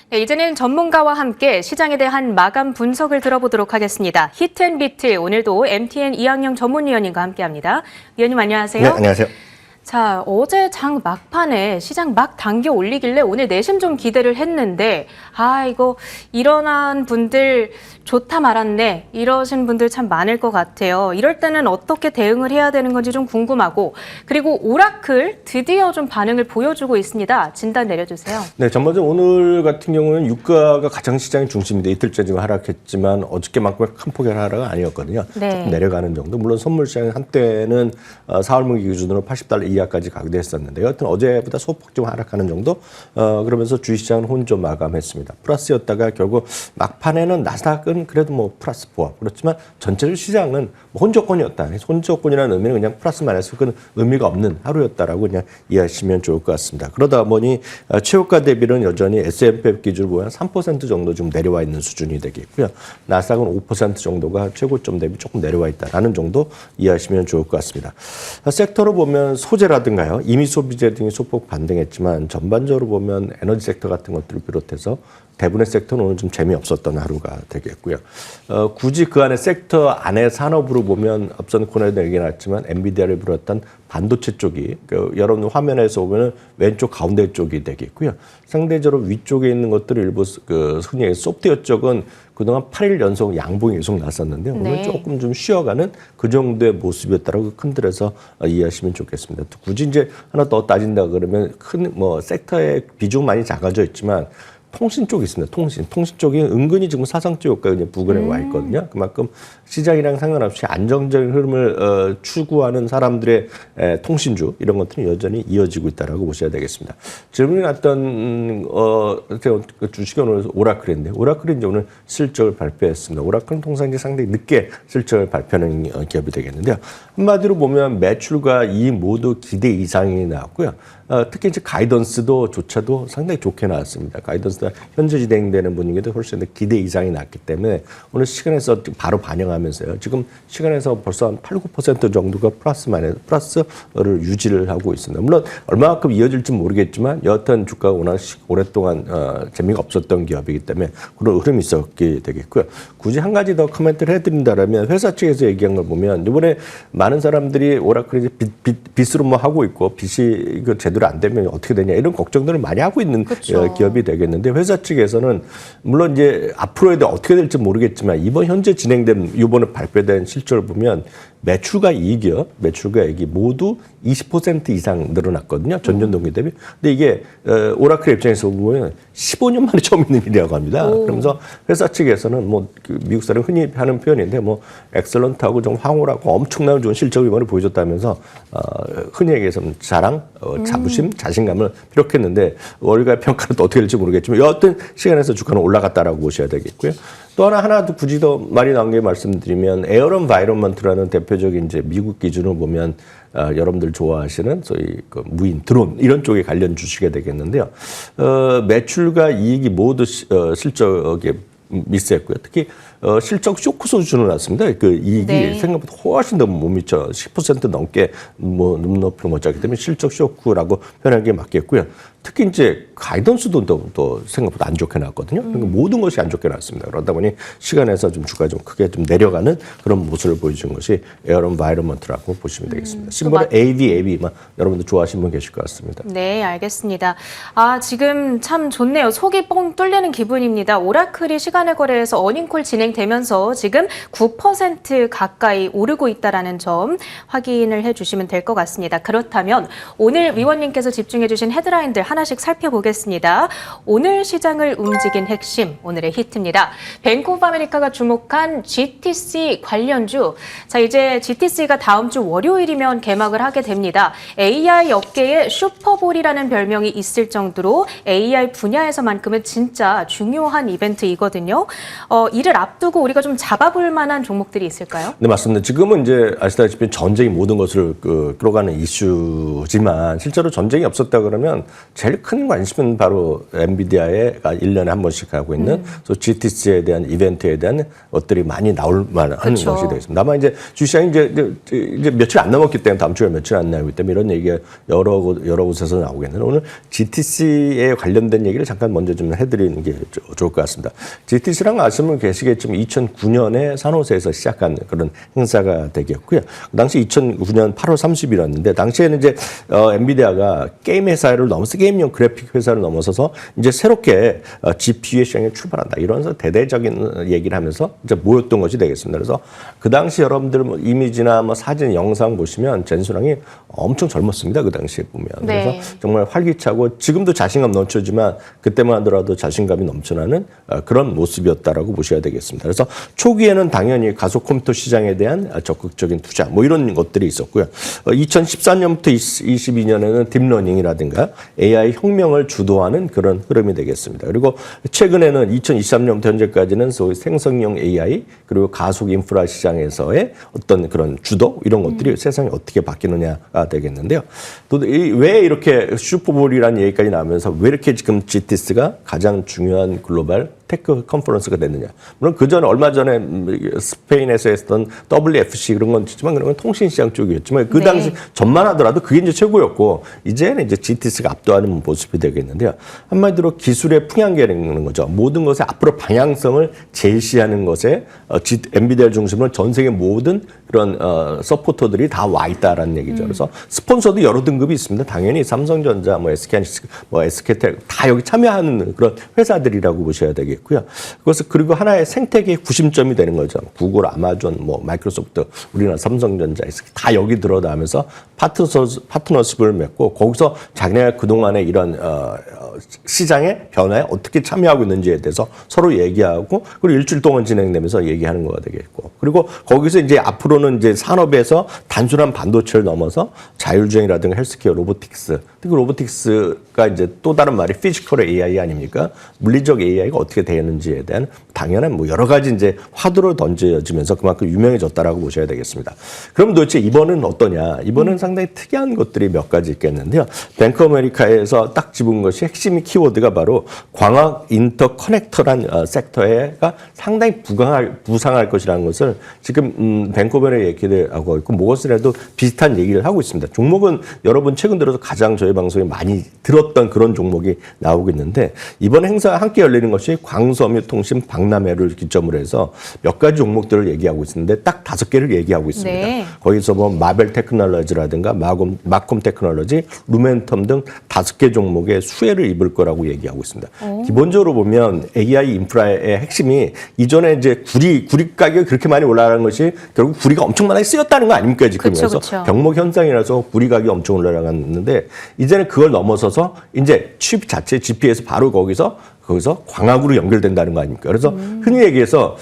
네, 이제는 전문가와 함께 시장에 대한 마감 분석을 들어보도록 하겠습니다. 히트앤비트, 오늘도 MTN 이학영 전문위원님과 함께합니다. 위원님 안녕하세요. 네, 안녕하세요. 자, 어제 장 막판에 시장 막 당겨 올리길래 오늘 내심 좀 기대를 했는데 이거 일어난 분들 좋다 말았네 이러신 분들 참 많을 것 같아요. 이럴 때는 어떻게 대응을 해야 되는 건지 좀 궁금하고, 그리고 오라클 드디어 좀 반응을 보여주고 있습니다. 진단 내려주세요. 네, 전반적으로 오늘 같은 경우는 유가가 가장 시장의 중심인데 이틀째 지금 하락했지만 어저께만큼 큰 폭의 하락은 아니었거든요. 네. 조금 내려가는 정도. 물론 선물 시장이 한때는 4월 분기 기준으로 $80 이하까지 가기도 했었는데 여하튼 어제보다 소폭 좀 하락하는 정도. 그러면서 주식시장은 혼조 마감했습니다. 플러스였다가 결국 막판에는 나스닥은 그래도 뭐 플러스 보합. 그렇지만 전체적 시장은 혼조권이었다. 혼조권이라는 의미는 그냥 플러스만 해서 그건 의미가 없는 하루였다라고 그냥 이해하시면 좋을 것 같습니다. 그러다 보니 최고가 대비는 여전히 S&P 기준으로 보면 3% 정도 좀 내려와 있는 수준이 되겠고요. 나스닥은 5% 정도가 최고점 대비 조금 내려와 있다라는 정도 이해하시면 좋을 것 같습니다. 섹터로 보면 소재라든가요, 임의 소비재 등이 소폭 반등했지만 전반적으로 보면 에너지 섹터 같은 것들을 비롯해서 대부분의 sek터는 오늘 좀 재미없었던 하루가 되겠고요. 굳이 그 안에 섹터 안에 산업으로 보면 앞선 코너에도 얘기 나왔지만 엔비디아를 비롯한 반도체 쪽이 여러분 화면에서 보면 왼쪽 가운데 쪽이 되겠고요. 상대적으로 위쪽에 있는 것들을 일부 흔히 소프트웨어 쪽은 그동안 8일 연속 양봉이 계속 났었는데 오늘 조금 좀 쉬어가는 그 정도의 모습이었다라고 큰 틀에서 이해하시면 좋겠습니다. 굳이 이제 하나 더 따진다 그러면 큰 섹터의 비중 많이 작아져 있지만 통신 쪽이 있습니다. 통신 쪽이 은근히 지금 사상적 효과가 이제 부근에 와 있거든요. 그만큼 시장이랑 상관없이 안정적인 흐름을 추구하는 사람들의 통신주 이런 것들은 여전히 이어지고 있다라고 보셔야 되겠습니다. 질문이 났던 주식이 오늘 오라클인데 오라클이 이제 오늘 실적을 발표했습니다. 오라클은 통상 이제 상당히 늦게 실적을 발표하는 기업이 되겠는데요. 한마디로 보면 매출과 이익 모두 기대 이상이 나왔고요. 특히 이제 가이던스도 조차도 상당히 좋게 나왔습니다. 가이던스가 현재 진행되는 분위기도 훨씬 더 기대 이상이 났기 때문에 오늘 시간에서 바로 반영하면서요. 지금 시간에서 벌써 한 8, 9% 정도가 플러스를 유지를 하고 있습니다. 물론 얼마만큼 이어질지 모르겠지만 여하튼 주가가 워낙 오랫동안 재미가 없었던 기업이기 때문에 그런 흐름이 있었게 되겠고요. 굳이 한 가지 더 코멘트를 해드린다면 회사 측에서 얘기한 걸 보면 이번에 많은 사람들이 오라클이 빚으로 뭐 하고 있고 빚이 제대로 안 되면 어떻게 되냐 이런 걱정들을 많이 하고 있는 그렇죠. 기업이 되겠는데 회사 측에서는 물론 이제 앞으로에 대해 어떻게 될지 모르겠지만 이번 현재 진행된 이번에 발표된 실적을 보면 매출과 이익이 모두 20% 이상 늘어났거든요. 전년 동기 대비. 근데 이게 오라클 입장에서 보면 15년 만에 처음 있는 일이라고 합니다. 그러면서 회사 측에서는 뭐 미국 사람 흔히 하는 표현인데 뭐 엑셀런트하고 좀 황홀하고 엄청나게 좋은 실적을 이번에 보여줬다면서 흔히 얘기해서는 자랑, 자부심, 자신감을 피력했는데 월가 평가는 또 어떻게 될지 모르겠지만 여하튼 시간에서 주가는 올라갔다라고 보셔야 되겠고요. 또 하나 더 굳이 더 말이 나온 게 말씀드리면 에어런바이런먼트라는 대표적인 이제 미국 기준으로 보면 여러분들 좋아하시는 소위 그 무인 드론 이런 쪽에 관련 주식이 되겠는데요. 매출과 이익이 모두 실적에 미스했고요. 특히 실적 쇼크 수준으로 났습니다. 그 이익이 생각보다 훨씬 더 못 미쳐 10% 넘게 뭐 높이를 못 잡기 때문에 실적 쇼크라고 표현하는 게 맞겠고요. 특히 이제 가이던스도 또 생각보다 안 좋게 나왔거든요. 그러니까 모든 것이 안 좋게 나왔습니다. 그러다 보니 시간에서 좀 주가 좀 크게 좀 내려가는 그런 모습을 보여준 것이 에어런바이런먼트라고 보시면 되겠습니다. 심벌은 AV만 여러분들 좋아하시는 분 계실 것 같습니다. 네, 알겠습니다. 지금 참 좋네요. 속이 뻥 뚫리는 기분입니다. 오라클이 시간의 거래에서 어닝콜 진행되면서 지금 9% 가까이 오르고 있다는 점 확인을 해주시면 될 것 같습니다. 그렇다면 오늘 위원님께서 집중해 주신 헤드라인들 하나씩 살펴보겠습니다. 오늘 시장을 움직인 핵심, 오늘의 히트입니다. 뱅크 오브 아메리카가 주목한 GTC 관련주. 자, 이제 GTC가 다음 주 월요일이면 개막을 하게 됩니다. AI 업계의 슈퍼볼이라는 별명이 있을 정도로 AI 분야에서만큼은 진짜 중요한 이벤트이거든요. 이를 앞두고 앞두고 우리가 좀 잡아볼 만한 종목들이 있을까요? 네, 맞습니다. 지금은 이제 아시다시피 전쟁이 모든 것을 끌어가는 이슈지만 실제로 전쟁이 없었다 그러면 제일 큰 관심은 바로 엔비디아에 1년에 한 번씩 하고 있는 GTC에 대한 이벤트에 대한 것들이 많이 나올 만한 그렇죠. 것이 되겠습니다. 다만 이제 주시장이 이제 며칠 안 남았기 때문에 다음 주에 며칠 안 남았기 때문에 이런 얘기가 여러 곳에서 나오겠는데 오늘 GTC에 관련된 얘기를 잠깐 먼저 좀 해드리는 게 좋을 것 같습니다. GTC랑 아시면 계시겠지만 2009년에 산호세에서 시작한 그런 행사가 되겠고요. 그 당시 2009년 8월 30일이었는데 당시에는 이제 엔비디아가 게임 회사를 넘어서 게임용 그래픽 회사를 넘어서서 이제 새롭게 GPU의 시장에 출발한다. 이러면서 대대적인 얘기를 하면서 이제 모였던 것이 되겠습니다. 그래서 그 당시 여러분들 뭐 이미지나 뭐 사진, 영상 보시면 젠수랑이 엄청 젊었습니다. 그 당시에 보면. 네. 그래서 정말 활기차고 지금도 자신감 넘쳐지만 그때만 하더라도 자신감이 넘쳐나는 그런 모습이었다라고 보셔야 되겠습니다. 그래서 초기에는 당연히 가속 컴퓨터 시장에 대한 적극적인 투자 뭐 이런 것들이 있었고요. 2014년부터 22년에는 딥러닝이라든가 AI 혁명을 주도하는 그런 흐름이 되겠습니다. 그리고 최근에는 2023년부터 현재까지는 소위 생성형 AI 그리고 가속 인프라 시장에서의 어떤 그런 주도 이런 것들이 세상이 어떻게 바뀌느냐가 되겠는데요. 또 왜 이렇게 슈퍼볼이라는 얘기까지 나오면서 왜 이렇게 지금 GTC가 가장 중요한 글로벌 테크 컨퍼런스가 됐느냐. 물론 그 전에 얼마 전에 스페인에서 했던 WFC 그런 건 있지만 그런 건 통신시장 쪽이었지만 그 당시 전만 하더라도 그게 이제 최고였고 이제는 이제 GTC가 압도하는 모습이 되겠는데요. 한마디로 기술의 풍향계라는 거죠. 모든 것의 앞으로 방향성을 제시하는 것에 엔비디아를 중심으로 전 세계 모든 그런 서포터들이 다 와 있다라는 얘기죠. 그래서 스폰서도 여러 등급이 있습니다. 당연히 삼성전자, 뭐 SK하이닉스, 뭐 SK텔 다 여기 참여하는 그런 회사들이라고 보셔야 되겠고요. 그것을 그리고 하나의 생태계의 구심점이 되는 거죠. 구글, 아마존, 뭐 마이크로소프트, 우리나라 삼성전자 다 여기 들어가면서 파트너십을 맺고 거기서 자기네가 그동안의 이런 시장의 변화에 어떻게 참여하고 있는지에 대해서 서로 얘기하고 그리고 일주일 동안 진행되면서 얘기하는 거가 되겠고 그리고 거기서 이제 앞으로는 이제 산업에서 단순한 반도체를 넘어서 자율주행이라든가 헬스케어, 로보틱스 특히 로보틱스가 이제 또 다른 말이 피지컬 AI 아닙니까? 물리적 AI가 어떻게 되는지에 대한 당연한 뭐 여러 가지 이제 화두를 던져지면서 그만큼 유명해졌다라고 보셔야 되겠습니다. 그럼 도대체 이번은 어떠냐? 이번은 상당히 특이한 것들이 몇 가지 있겠는데요. 뱅크 아메리카에서 딱 집은 것이 핵심 키워드가 바로 광학 인터커넥터란 섹터가 상당히 부상할 것이라는 것을 지금 뱅크 아메리카 얘기를 하고 있고 모건스탠리도 비슷한 얘기를 하고 있습니다. 종목은 여러분 최근 들어서 가장 저희 방송에 많이 들었던 그런 종목이 나오고 있는데 이번 행사 함께 열리는 것이 광섬유통신 박람회를 기점으로 해서 몇 가지 종목들을 얘기하고 있는데 딱 5개를 얘기하고 있습니다. 네. 거기서 뭐 마벨 테크놀로지라든가 마콤 테크놀로지, 루멘텀 등 5개 종목의 수혜를 입을 거라고 얘기하고 있습니다. 기본적으로 보면 AI 인프라의 핵심이 이전에 이제 구리 가격이 그렇게 많이 올라가는 것이 결국 구리가 엄청 많이 쓰였다는 거 아닙니까 지금. 그래서 병목 현상이라서 구리 가격이 엄청 올라갔는데 이제는 그걸 넘어서서 이제 칩 자체 GPU에서 바로 거기서 광학으로 연결된다는 거 아닙니까? 그래서 흔히 얘기해서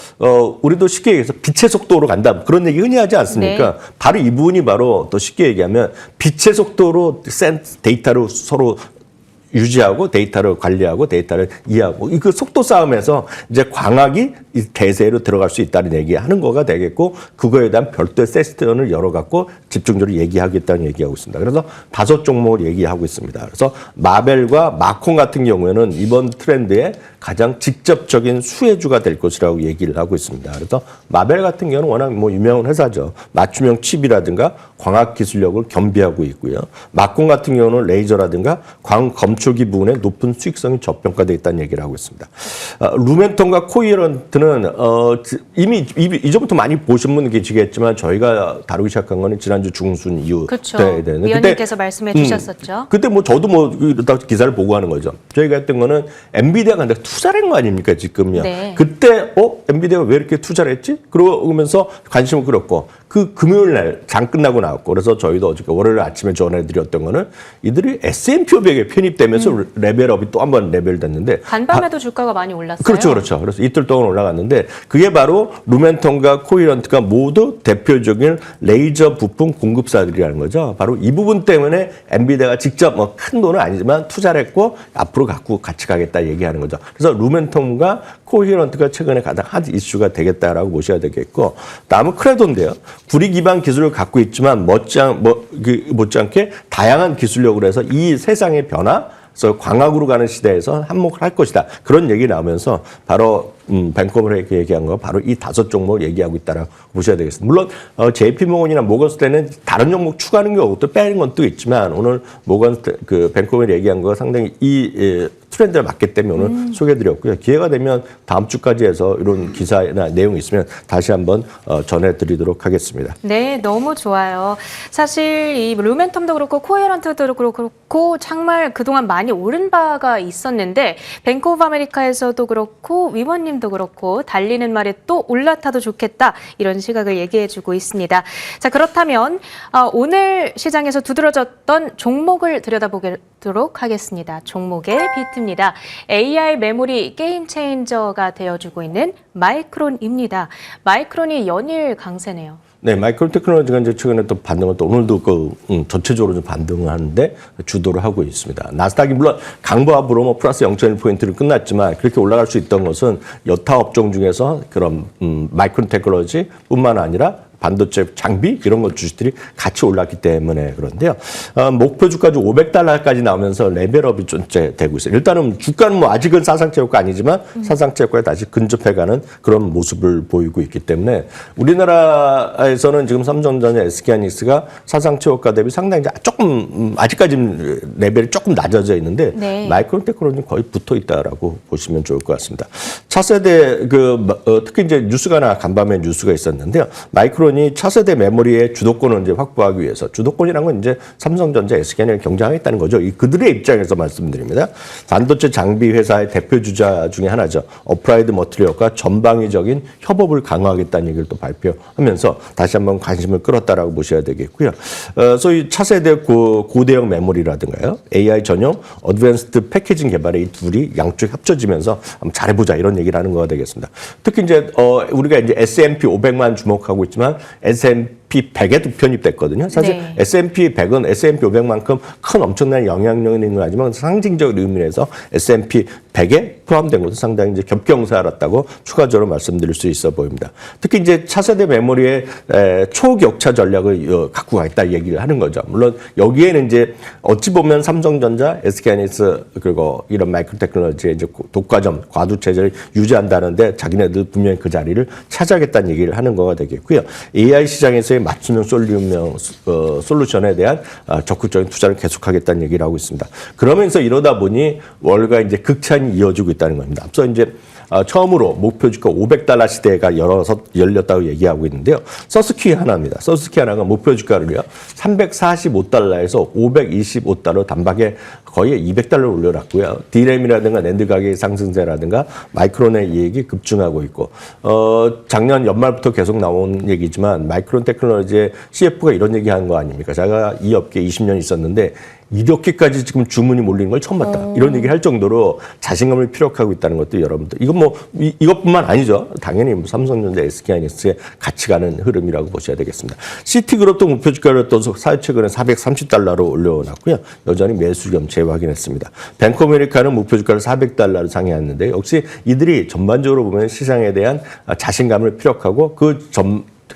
우리도 쉽게 얘기해서 빛의 속도로 간다 그런 얘기 흔히 하지 않습니까? 네. 바로 이 부분이 바로 또 쉽게 얘기하면 빛의 속도로 데이터를 서로 유지하고 데이터를 관리하고 데이터를 이해하고 그 속도 싸움에서 이제 광학이 대세로 들어갈 수 있다는 얘기하는 거가 되겠고 그거에 대한 별도의 세션을 열어갖고 집중적으로 얘기하겠다는 얘기하고 있습니다. 그래서 5종목을 얘기하고 있습니다. 그래서 마벨과 마콤 같은 경우에는 이번 트렌드에 가장 직접적인 수혜주가 될 것이라고 얘기를 하고 있습니다. 그래서 마벨 같은 경우는 워낙 뭐 유명한 회사죠. 맞춤형 칩이라든가 광학 기술력을 겸비하고 있고요. 마콤 같은 경우는 레이저라든가 광 검출기 부분에 높은 수익성이 저평가되어 있다는 얘기를 하고 있습니다. 루멘텀과 코이런트는 이미 이전부터 많이 보신 분 계시겠지만 저희가 다루기 시작한 거는 지난주 중순 이후 그렇죠. 되는 위원님께서 말씀해 주셨었죠. 그때 뭐 저도 뭐 이러다 기사를 보고 하는 거죠. 저희가 했던 거는 엔비디아가 투자를 한 거 아닙니까 지금요. 네. 그때 엔비디아가 왜 이렇게 투자를 했지? 그러면서 관심을 끌었고 그 금요일 날 장 끝나고 나왔고 그래서 저희도 어저께 월요일 아침에 전해드렸던 거는 이들이 S&P 500에 편입되면서 레벨업이 또 한 번 레벨됐는데 간밤에도 주가가 많이 올랐어요. 그렇죠. 그래서 이틀 동안 올라갔는데 그게 바로 루멘텀과 코이런트가 모두 대표적인 레이저 부품 공급사들이라는 거죠. 바로 이 부분 때문에 엔비디아가 직접 뭐 큰 돈은 아니지만 투자를 했고 앞으로 같이 가겠다 얘기하는 거죠. 그래서 루멘텀과 코이런트가 최근에 가장 핫 이슈가 되겠다라고 보셔야 되겠고 다음은 크레도인데요. 구리 기반 기술을 갖고 있지만 못지않게 다양한 기술력으로 해서 이 세상의 변화 그래서 광학으로 가는 시대에서 한몫을 할 것이다. 그런 얘기 나오면서 바로 뱅커버에게 얘기한 거 바로 이 5 종목을 얘기하고 있다라고 보셔야 되겠습니다. 물론 JP모건이나 모건스탠은 다른 종목 추가하는 경우 또 빼는 건 또 있지만 오늘 뱅커버에 얘기한 거 상당히 이 트렌드에 맞기 때문에 오늘 소개해드렸고요. 기회가 되면 다음 주까지 해서 이런 기사나 내용이 있으면 다시 한번 전해드리도록 하겠습니다. 네, 너무 좋아요. 사실 이 루멘텀도 그렇고 코헤런트도 그렇고 정말 그동안 많이 오른 바가 있었는데 뱅크 오브 아메리카에서도 그렇고 위원님도 그렇고 달리는 말에 또 올라타도 좋겠다 이런 시각을 얘기해주고 있습니다. 자, 그렇다면 오늘 시장에서 두드러졌던 종목을 들여다보도록 하겠습니다. 종목의 비트입니다. AI 메모리 게임 체인저가 되어주고 있는 마이크론입니다. 마이크론이 연일 강세네요. 네, 마이크론 테크놀로지가 이제 최근에 또 반등을 또 오늘도 전체적으로 좀 반등을 하는데 주도를 하고 있습니다. 나스닥이 물론 강보합으로 뭐 플러스 0.1포인트를 끝났지만 그렇게 올라갈 수 있던 것은 여타 업종 중에서 그런 마이크론 테크놀로지뿐만 아니라 반도체 장비 이런 것 주식들이 같이 올랐기 때문에 그런데요. 목표 주가도 500달러까지 나오면서 레벨업이 좀 되고 있어요. 일단은 주가는 뭐 아직은 사상체육가 아니지만 사상체육가에 다시 근접해가는 그런 모습을 보이고 있기 때문에 우리나라에서는 지금 삼성전자, SK하이닉스가 사상체육가 대비 상당히 조금 아직까지는 레벨이 조금 낮아져 있는데 네. 마이크론 테크놀로지는 거의 붙어 있다라고 보시면 좋을 것 같습니다. 차세대 특히 이제 뉴스가 간밤에 뉴스가 있었는데요. 마이크론 이 차세대 메모리의 주도권을 이제 확보하기 위해서 주도권이라는 건 이제 삼성전자, SK하이닉을 경쟁하겠다는 거죠. 그들의 입장에서 말씀드립니다. 반도체 장비 회사의 대표 주자 중에 하나죠. 어플라이드 머티리얼과 전방위적인 협업을 강화하겠다는 얘기를 또 발표하면서 다시 한번 관심을 끌었다라고 보셔야 되겠고요. 소위 차세대 고대형 메모리라든가요, AI 전용 어드밴스드 패키징 개발에 이 둘이 양쪽 합쳐지면서 한번 잘해보자 이런 얘기를 하는 거가 되겠습니다. 특히 이제 우리가 이제 S&P 500만 주목하고 있지만 S&P 100에도 편입됐거든요. 사실 네. S&P 100은 S&P 500만큼 큰 엄청난 영향력 있는 건 아니지만 상징적 의미에서 S&P 100에 포함된 것도 상당히 이제 겹경사였다고 추가적으로 말씀드릴 수 있어 보입니다. 특히 이제 차세대 메모리의 초격차 전략을 갖고 가겠다 얘기를 하는 거죠. 물론 여기에는 이제 어찌 보면 삼성전자, SK하이닉스 그리고 이런 마이크로 테크놀로지의 이제 독과점, 과두 체제를 유지한다는데 자기네들 분명히 그 자리를 차지하겠다는 얘기를 하는 거가 되겠고요. AI 시장에서의 맞춤형 솔루션에 대한 적극적인 투자를 계속하겠다는 얘기를 하고 있습니다. 그러면서 이러다 보니 월가 이제 극찬이 이어지고 있다는 겁니다. 앞서 이제 처음으로 목표 주가 500달러 시대가 열렸다고 얘기하고 있는데요. 서스키 하나입니다. 서스키 하나가 목표 주가를요 345달러에서 525달러 단박에 거의 200달러 올려놨고요. D램이라든가 낸드 가격의 상승세라든가 마이크론의 이익이 급증하고 있고 작년 연말부터 계속 나온 얘기지만 마이크론 테크놀로지의 CF가 이런 얘기하는 거 아닙니까? 제가 이 업계에 20년 있었는데 이렇게까지 지금 주문이 몰리는 걸 처음 봤다. 이런 얘기 할 정도로 자신감을 피력하고 있다는 것도 여러분들. 이건 뭐 이것뿐만 아니죠. 당연히 뭐 삼성전자, SK하이닉스에 같이 가는 흐름이라고 보셔야 되겠습니다. 시티그룹도 목표 주가를 또 최근에 430달러로 올려놨고요. 여전히 매수 겸 재확인했습니다. 뱅크 오브 아메리카는 목표 주가를 400달러로 상회했는데 역시 이들이 전반적으로 보면 시장에 대한 자신감을 피력하고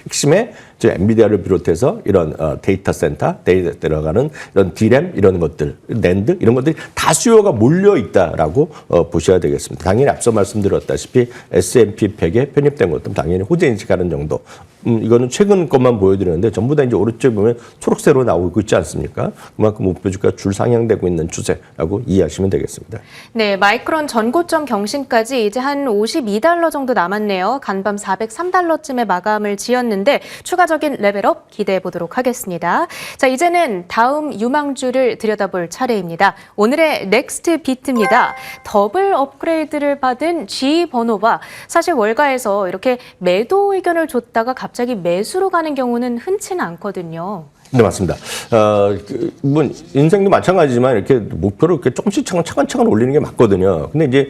핵심에 엔비디아를 비롯해서 이런 데이터 센터, 데이터에 들어가는 이런 D램 이런 것들, 낸드 이런 것들이 다 수요가 몰려 있다라고 보셔야 되겠습니다. 당연히 앞서 말씀드렸다시피 S&P 100에 편입된 것도 당연히 호재 인식하는 정도. 이거는 최근 것만 보여드렸는데 전부 다 이제 오른쪽에 보면 초록색으로 나오고 있지 않습니까? 그만큼 목표 주가 줄 상향되고 있는 추세라고 이해하시면 되겠습니다. 네, 마이크론 전고점 경신까지 이제 한 52달러 정도 남았네요. 간밤 403달러쯤에 마감을 지었는데 추가 추가적인 레벨업 기대해 보도록 하겠습니다. 자, 이제는 다음 유망주를 들여다볼 차례입니다. 오늘의 넥스트 비트입니다. 더블 업그레이드를 받은 G번호바. 사실 월가에서 이렇게 매도 의견을 줬다가 갑자기 매수로 가는 경우는 흔치는 않거든요. 네, 맞습니다. 뭐 인생도 마찬가지지만 이렇게 목표를 이렇게 조금씩 차근차근 올리는 게 맞거든요. 근데 이제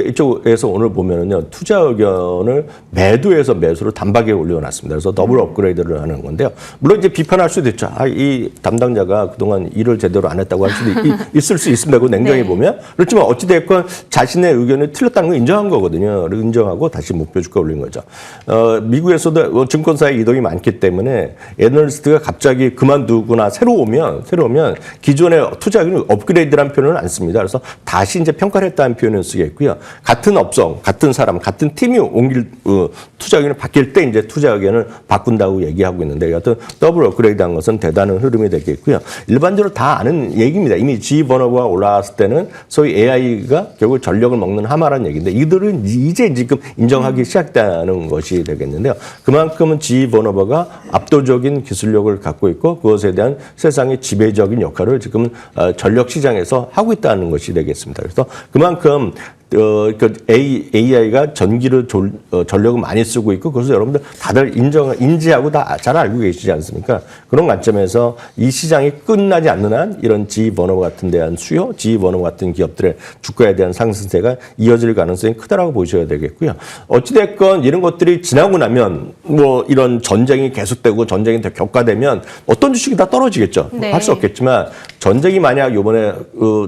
이쪽에서 오늘 보면은요, 투자 의견을 매도해서 매수로 단박에 올려놨습니다. 그래서 더블 업그레이드를 하는 건데요. 물론 이제 비판할 수도 있죠. 이 담당자가 그동안 일을 제대로 안 했다고 할 수도 있을 수 있습니다. 그 냉정히 네. 보면. 그렇지만 어찌됐건 자신의 의견이 틀렸다는 걸 인정한 거거든요. 인정하고 다시 목표 주가 올린 거죠. 미국에서도 증권사의 이동이 많기 때문에 애널리스트가 갑자기 그만두거나 새로 오면 기존의 투자금을 업그레이드라는 표현을 안 씁니다. 그래서 다시 이제 평가를 했다는 표현을 쓰겠고요. 같은 업종, 같은 사람, 같은 팀이 옮길 투자 의견을 바뀔 때 이제 투자 의견을 바꾼다고 얘기하고 있는데, 여하튼 더블 업그레이드한 것은 대단한 흐름이 되겠고요. 일반적으로 다 아는 얘기입니다. 이미 G번호가 올라왔을 때는 소위 AI가 결국 전력을 먹는 하마라는 얘기인데, 이들은 이제 지금 인정하기 시작했다는 것이 되겠는데요. 그만큼은 G번호가 압도적인 기술력을 갖고 있고 그것에 대한 세상의 지배적인 역할을 지금 전력 시장에서 하고 있다는 것이 되겠습니다. 그래서 그만큼 AI가 전기를 전력을 많이 쓰고 있고, 그래서 여러분들 다들 인지하고 다 잘 알고 계시지 않습니까? 그런 관점에서 이 시장이 끝나지 않는 한 이런 G번호 같은 대한 수요, G번호 같은 기업들의 주가에 대한 상승세가 이어질 가능성이 크다라고 보셔야 되겠고요. 어찌됐건 이런 것들이 지나고 나면 뭐 이런 전쟁이 계속되고 전쟁이 더 격화되면 어떤 주식이 다 떨어지겠죠. 네. 할 수 없겠지만 전쟁이 만약 이번에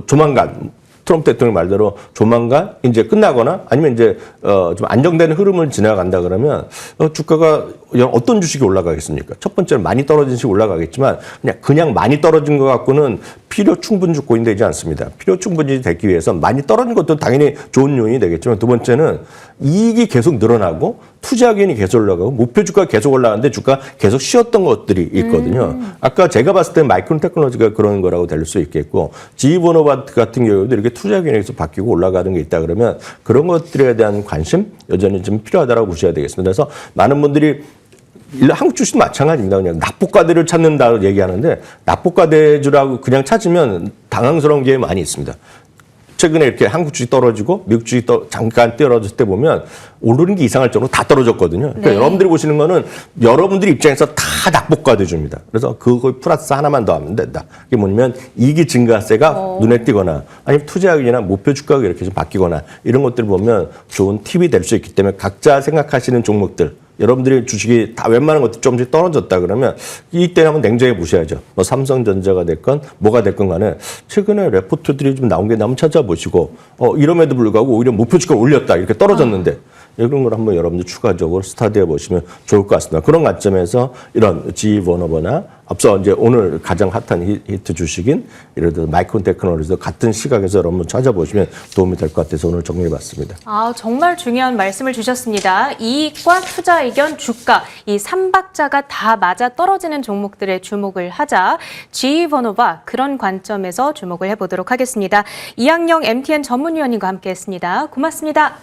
조만간 트럼프 대통령 말대로 조만간 이제 끝나거나 아니면 이제 좀 안정되는 흐름을 지나간다 그러면 주가가 어떤 주식이 올라가겠습니까? 첫 번째는 많이 떨어진 주식이 올라가겠지만 그냥 많이 떨어진 것 갖고는 필요 충분 주권이 되지 않습니다. 필요 충분이 되기 위해서 많이 떨어진 것도 당연히 좋은 요인이 되겠지만, 두 번째는 이익이 계속 늘어나고 투자 의견이 계속 올라가고 목표 주가가 계속 올라가는데 주가 계속 쉬었던 것들이 있거든요. 아까 제가 봤을 때 마이크론 테크놀로지가 그런 거라고 될 수 있겠고, G번호 같은 경우도 이렇게 투자 의견이 계속 바뀌고 올라가는 게 있다 그러면 그런 것들에 대한 관심 여전히 좀 필요하다고 보셔야 되겠습니다. 그래서 많은 분들이 한국 주식도 마찬가지입니다. 그냥 낙폭과대를 찾는다고 얘기하는데, 낙폭과대주라고 그냥 찾으면 당황스러운 게 많이 있습니다. 최근에 이렇게 한국 주식 떨어지고 미국 주식 잠깐 떨어졌을 때 보면 오르는 게 이상할 정도로 다 떨어졌거든요. 그러니까 네. 여러분들이 보시는 거는 여러분들 입장에서 다 낙폭과대주입니다. 그래서 그거 플러스 하나만 더 하면 된다. 그게 뭐냐면 이익이 증가세가 눈에 띄거나 아니면 투자 의견이나 목표 주가가 이렇게 좀 바뀌거나 이런 것들을 보면 좋은 팁이 될 수 있기 때문에 각자 생각하시는 종목들, 여러분들이 주식이 다 웬만한 것도 조금씩 떨어졌다 그러면 이때 한번 냉정히 보셔야죠. 뭐 삼성전자가 됐건 뭐가 됐건 간에 최근에 레포트들이 좀 나온 게 한번 찾아보시고 이럼에도 불구하고 오히려 목표 주가 올렸다 이렇게 떨어졌는데 이런 걸 한번 여러분들 추가적으로 스타디해 보시면 좋을 것 같습니다. 그런 관점에서 이런 G번호나 앞서 이제 오늘 가장 핫한 히트 주식인 예를 들어 마이크론 테크놀로지도 같은 시각에서 여러분 찾아보시면 도움이 될 것 같아서 오늘 정리해봤습니다. 정말 중요한 말씀을 주셨습니다. 이익과 투자 의견, 주가 이 3박자가 다 맞아 떨어지는 종목들에 주목을 하자. G번호바 그런 관점에서 주목을 해보도록 하겠습니다. 이학영 MTN 전문위원님과 함께했습니다. 고맙습니다.